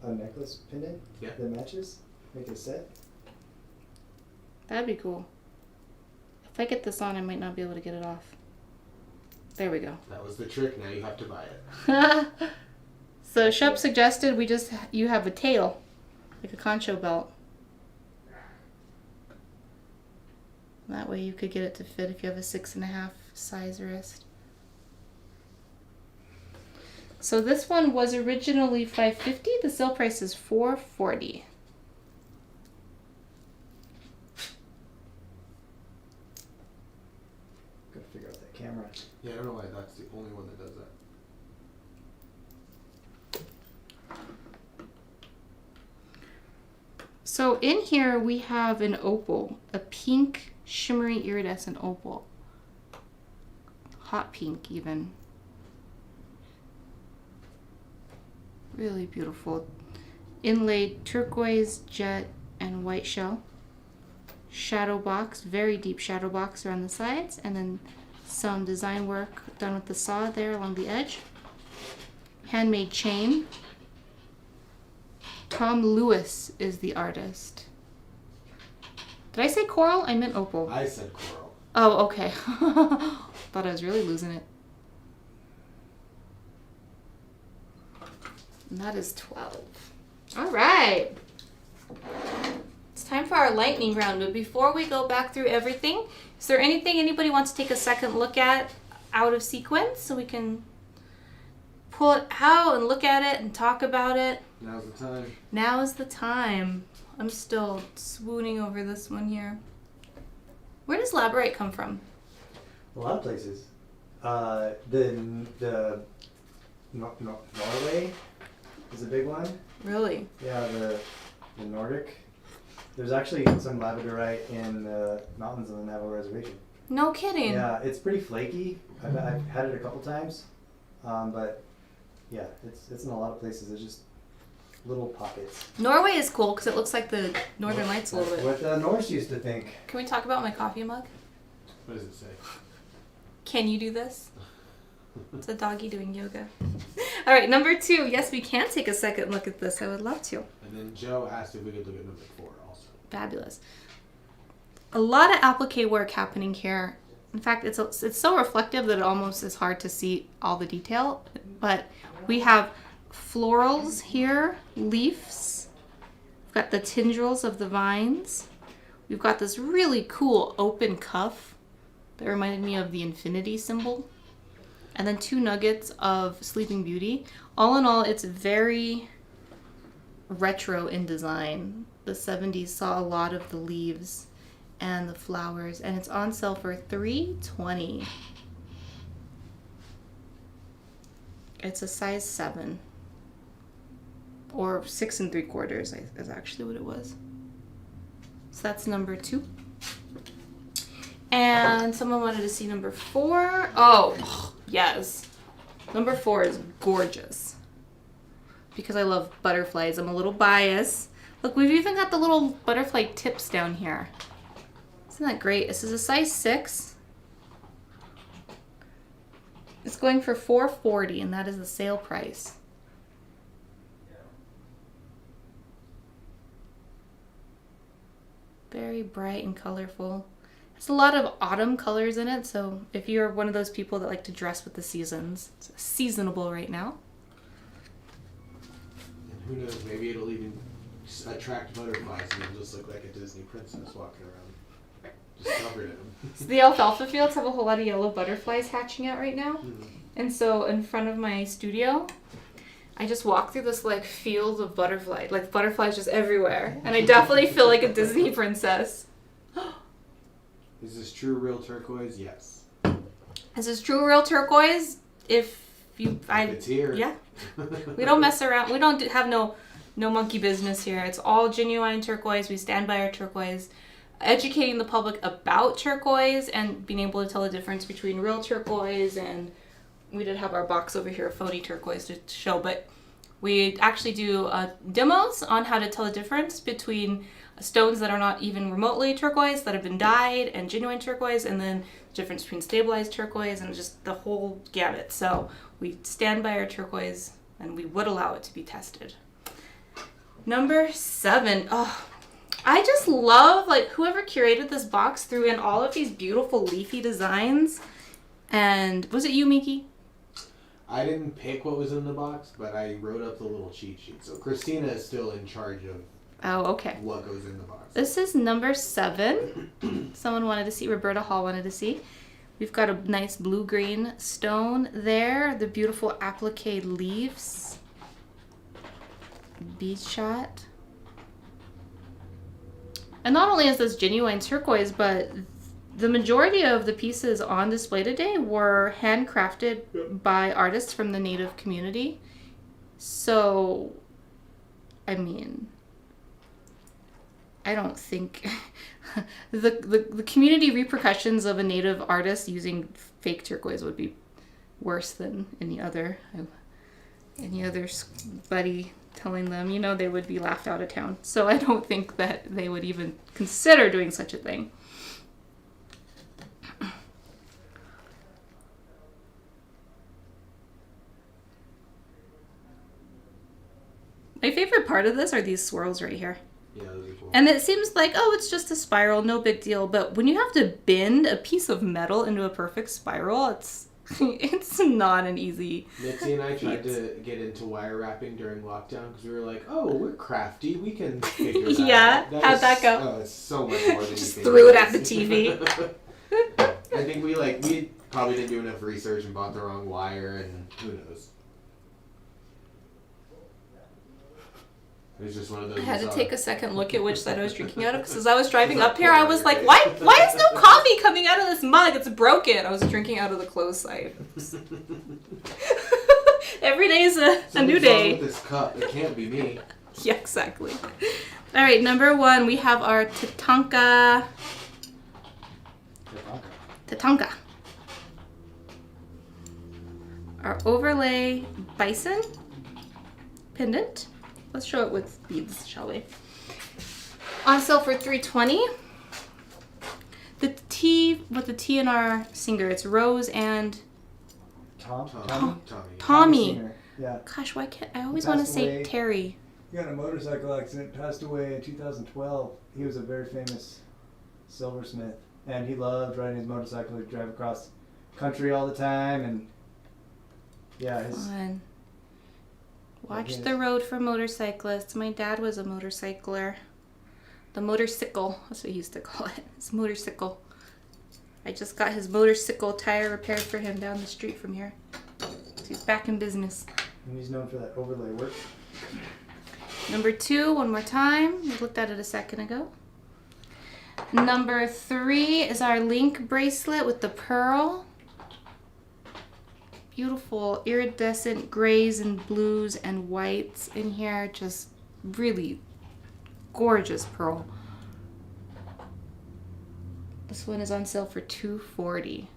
a necklace pendant that matches. Make it a set. That'd be cool. If I get this on, I might not be able to get it off. There we go. That was the trick. Now you have to buy it. So Shep suggested you have a tail, like a Concho Belt. That way you could get it to fit if you have a 6.5 size wrist. So this one was originally $550. The sale price is $440. Gotta figure out that camera. Yeah, I don't know why that's the only one that does that. So in here we have an opal, a pink shimmery iridescent opal. Hot pink even. Really beautiful. Inlaid turquoise, jet, and white shell. Shadow box, very deep shadow box around the sides, and then some design work done with the saw there along the edge. Handmade chain. Tom Lewis is the artist. Did I say coral? I meant opal. I said coral. Oh, okay. Thought I was really losing it. And that is 12. All right. It's time for our lightning round. But before we go back through everything, is there anything anybody wants to take a second look at out of sequence so we can pull it out and look at it and talk about it? Now's the time. Now is the time. I'm still swooning over this one here. Where does Labradorite come from? A lot of places. Norway is a big one. Really? Yeah, the Nordic. There's actually some Labradorite in the mountains on the Navajo reservation. No kidding. Yeah, it's pretty flaky. I've had it a couple times, but yeah, it's in a lot of places. It's just little pockets. Norway is cool because it looks like the Northern Lights a little bit. What the Norse used to think. Can we talk about my coffee mug? What does it say? Can you do this? It's a doggy doing yoga. All right, number 2. Yes, we can take a second look at this. I would love to. And then Joe asked if we could look at number 4 also. Fabulous. A lot of applique work happening here. In fact, it's so reflective that it almost is hard to see all the detail. But we have florals here, leaves. We've got the tendrils of the vines. We've got this really cool open cuff that reminded me of the infinity symbol. And then 2 nuggets of Sleeping Beauty. All in all, it's very retro in design. The 70s saw a lot of the leaves and the flowers, and it's on sale for $320. It's a size 7. Or 6 3/4 is actually what it was. So that's number 2. And someone wanted to see number 4. Oh, yes. Number 4 is gorgeous. because I love butterflies. I'm a little biased. Look, we've even got the little butterfly tips down here. Isn't that great? This is a size 6. It's going for $4.40, and that is the sale price. Very bright and colorful. It's a lot of autumn colors in it, so if you're one of those people that like to dress with the seasons, it's seasonable right now. And who knows, maybe it'll even attract butterflies and you'll just look like a Disney princess walking around. Just covered in them. So the alfalfa fields have a whole lot of yellow butterflies hatching out right now. Mm-hmm. And so in front of my studio, I just walk through this like field of butterflies, like butterflies just everywhere. And I definitely feel like a Disney princess. Is this true real turquoise? Yes. Is this true real turquoise? If It's here. Yeah. We don't mess around. We don't have no monkey business here. It's all genuine turquoise. We stand by our turquoise. Educating the public about turquoise and being able to tell the difference between real turquoise, and we did have our box over here of phony turquoise to show, but we actually do demos on how to tell the difference between stones that are not even remotely turquoise, that have been dyed, and genuine turquoise, and then the difference between stabilized turquoise and just the whole gamut. So we stand by our turquoise and we would allow it to be tested. Number 7. Oh, I just love, like, whoever curated this box threw in all of these beautiful leafy designs. And was it you, Miki? I didn't pick what was in the box, but I wrote up the little cheat sheet. So Christina is still in charge of what goes in the box. This is number 7. Someone wanted to see, Roberta Hall wanted to see. We've got a nice blue-green stone there. The beautiful applique leaves. Bead shot. And not only is this genuine turquoise, but the majority of the pieces on display today were handcrafted by artists from the Native community. So, I mean, I don't think the community repercussions of a Native artist using fake turquoise would be worse than any other buddy telling them, you know, they would be laughed out of town. So I don't think that they would even consider doing such a thing. My favorite part of this are these swirls right here. Yeah, those are cool. And it seems like, oh, it's just a spiral, no big deal. But when you have to bend a piece of metal into a perfect spiral, it's not an easy Mitzi and I tried to get into wire wrapping during lockdown because we were like, oh, we're crafty. We can figure that Yeah, out. how'd that go? Oh, it's so much more than you Just think. threw it at the TV. I think we probably didn't do enough research and bought the wrong wire, and who knows. It was just one of those. I had to take a second look at which side I was drinking out of, because as I was driving up here, I was like, why is no coffee coming out of this mug? It's broken. I was drinking out of the closed side. Every day is a new day. Wrong with this cup. It can't be me. Yeah, exactly. All right, number 1, we have our Tatanka. Our overlay bison pendant. Let's show it with beads, shall we? On sale for $3.20. The T with the T in our singer, it's Rose and Tommy. Singer. Yeah. Gosh, why can't I always want to say Terry? He got in a motorcycle accident, passed away in 2012. He was a very famous silversmith, and he loved riding his motorcycle. He'd drive across country all the time, and yeah, Fun. Watch the road for motorcyclists. My dad was a motorcycler. The motorcycle, that's what he used to call it. His motorcycle. I just got his motorcycle tire repaired for him down the street from here. So he's back in business. And he's known for that overlay work. Number 2, one more time. We looked at it a second ago. Number 3 is our link bracelet with the pearl. Beautiful iridescent grays and blues and whites in here. Just really gorgeous pearl. This one is on sale for $2.40.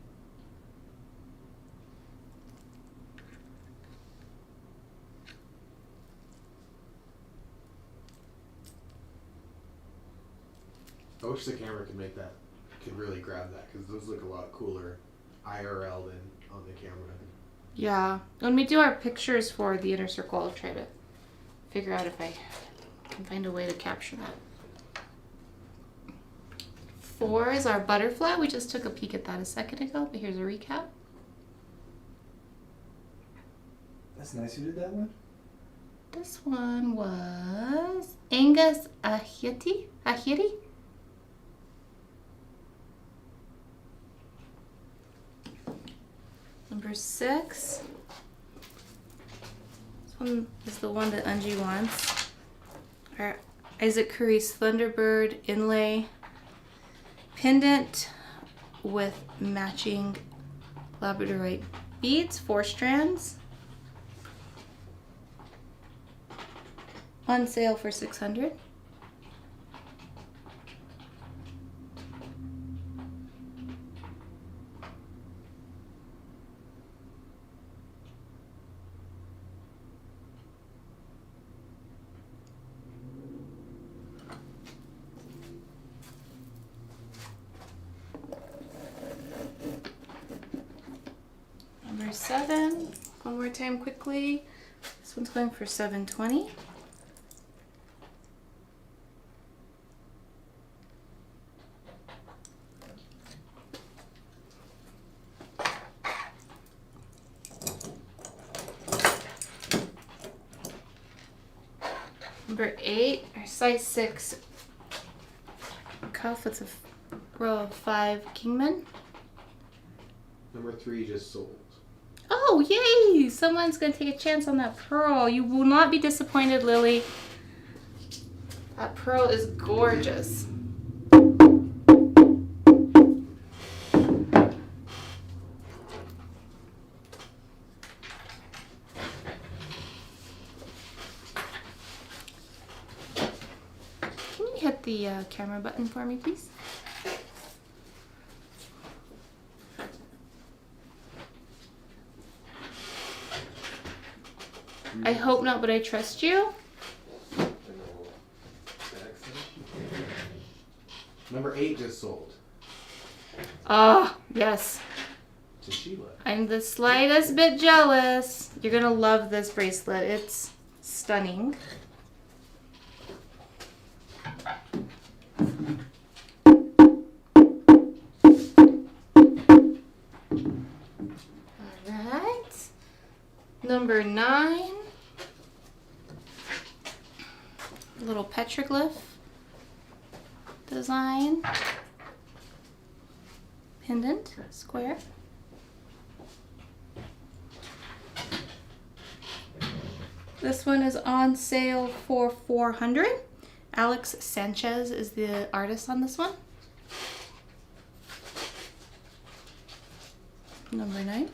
I wish the camera could really grab that, because those look a lot cooler IRL than on the camera. Yeah. When we do our pictures for the inner circle, I'll try to figure out if I can find a way to capture that. 4 is our butterfly. We just took a peek at that a second ago, but here's a recap. That's nice. Who did that one? This one was Angus Ahiri. Number 6. This one is the one that Unji wants. Our Isaac Curry's Thunderbird Inlay pendant with matching Labradorite beads, 4 strands. On sale for $600. Number 7. One more time quickly. This one's going for $720. Number 8, our size 6 cuff with a row of 5 kingmen. Number 3 just sold. Oh, yay! Someone's going to take a chance on that pearl. You will not be disappointed, Lily. That pearl is gorgeous. Can you hit the camera button for me, please? I hope not, but I trust you. Number 8 just sold. Ah, yes. To Sheila. I'm the slightest bit jealous. You're gonna love this bracelet. It's stunning. Alright. Number 9. Little petroglyph design. Pendant, square. This one is on sale for $400. Alex Sanchez is the artist on this one. Number 9.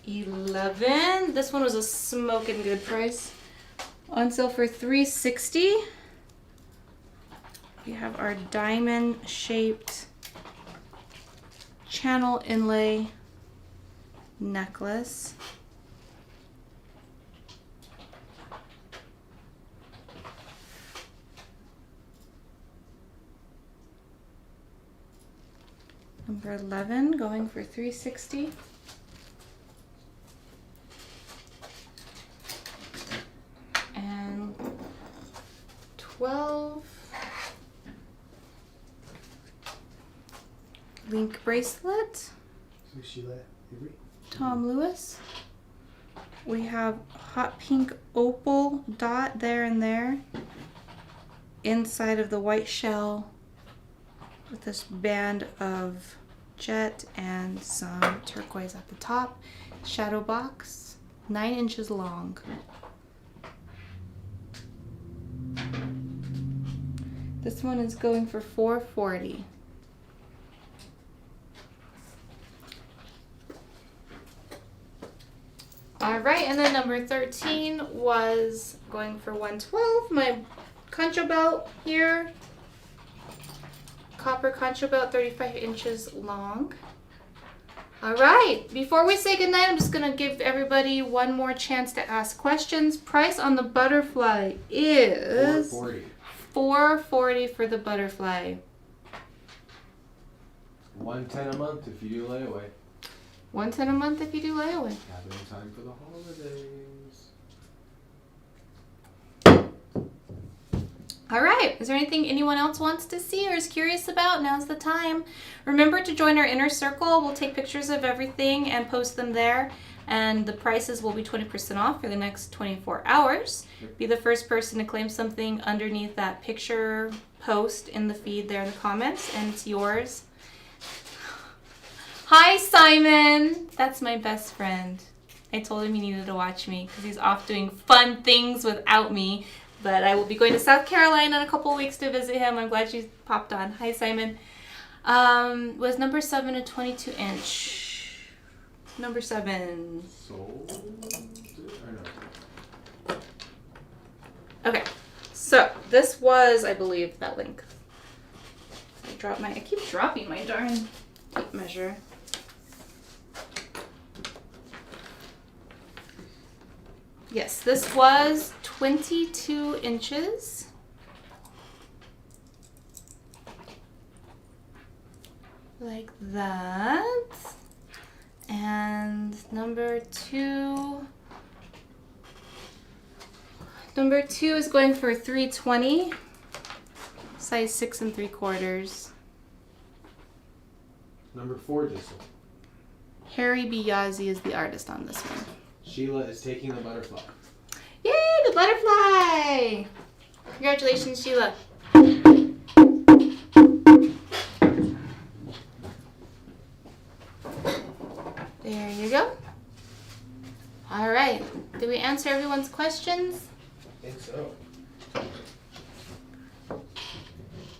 $11. This one was a smoking good price. On sale for $360. We have our diamond shaped channel inlay necklace. Number 11 going for $360. And 12 link bracelet. So Sheila Avery. Tom Lewis. We have hot pink opal dot there and there inside of the white shell with this band of jet and some turquoise at the top. Shadow box, 9 inches long. This one is going for $440. All right, and then number 13 was going for $112. My Concha Belt here. Copper Concha Belt, 35 inches long. All right. Before we say goodnight, I'm just going to give everybody one more chance to ask questions. Price on the butterfly is $440. $440 for the butterfly. $110 a month if you do layaway. $110 a month if you do layaway. Having time for the holidays. All right. Is there anything anyone else wants to see or is curious about? Now's the time. Remember to join our inner circle. We'll take pictures of everything and post them there. And the prices will be 20% off for the next 24 hours. Be the first person to claim something underneath that picture post in the feed there in the comments, and it's yours. Hi, Simon. That's my best friend. I told him he needed to watch me because he's off doing fun things without me. But I will be going to South Carolina in a couple weeks to visit him. I'm glad you popped on. Hi, Simon. Was number 7 a 22 inch? Number 7. Sold or no? Okay. So this was, I believe, that link. I keep dropping my darn tape measure. Yes, this was 22 inches. Like that. And number 2 is going for 320. Size 6 3/4. Number 4 just sold. Harry B. Yazzie is the artist on this one. Sheila is taking the butterfly. Yay, the butterfly! Congratulations, Sheila. There you go. All right. Did we answer everyone's questions? I think so.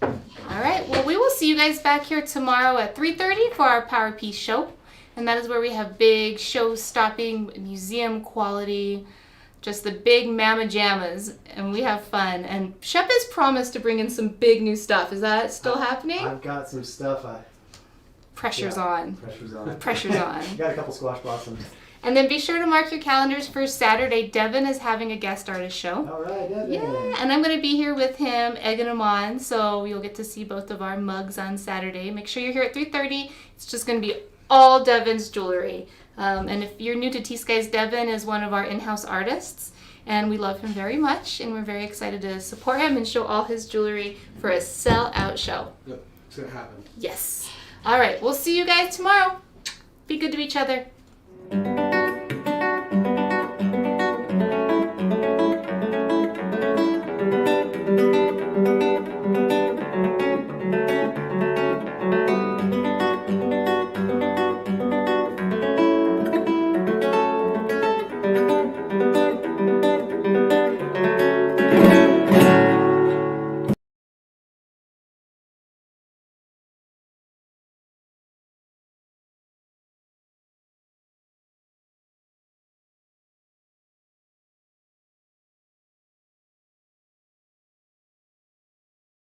All right. Well, we will see you guys back here tomorrow at 3:30 for our Power Piece show. And that is where we have big show-stopping, museum-quality, just the big mamma jammas, and we have fun. And Shep has promised to bring in some big new stuff. Is that still happening? I've got some stuff. Pressure's Yeah. on. Pressure's on. Pressure's on. Got a couple squash blossoms. And then be sure to mark your calendars for Saturday. Devin is having a guest artist show. All right, Devin. Yeah, and I'm going to be here with him, egging him on, so you'll get to see both of our mugs on Saturday. Make sure you're here at 3:30. It's just going to be all Devin's jewelry. And if you're new to T.Skies, Devin is one of our in-house artists, and we love him very much, and we're very excited to support him and show all his jewelry for a sell-out show. Yep, it's gonna happen. Yes. All right, we'll see you guys tomorrow. Be good to each other.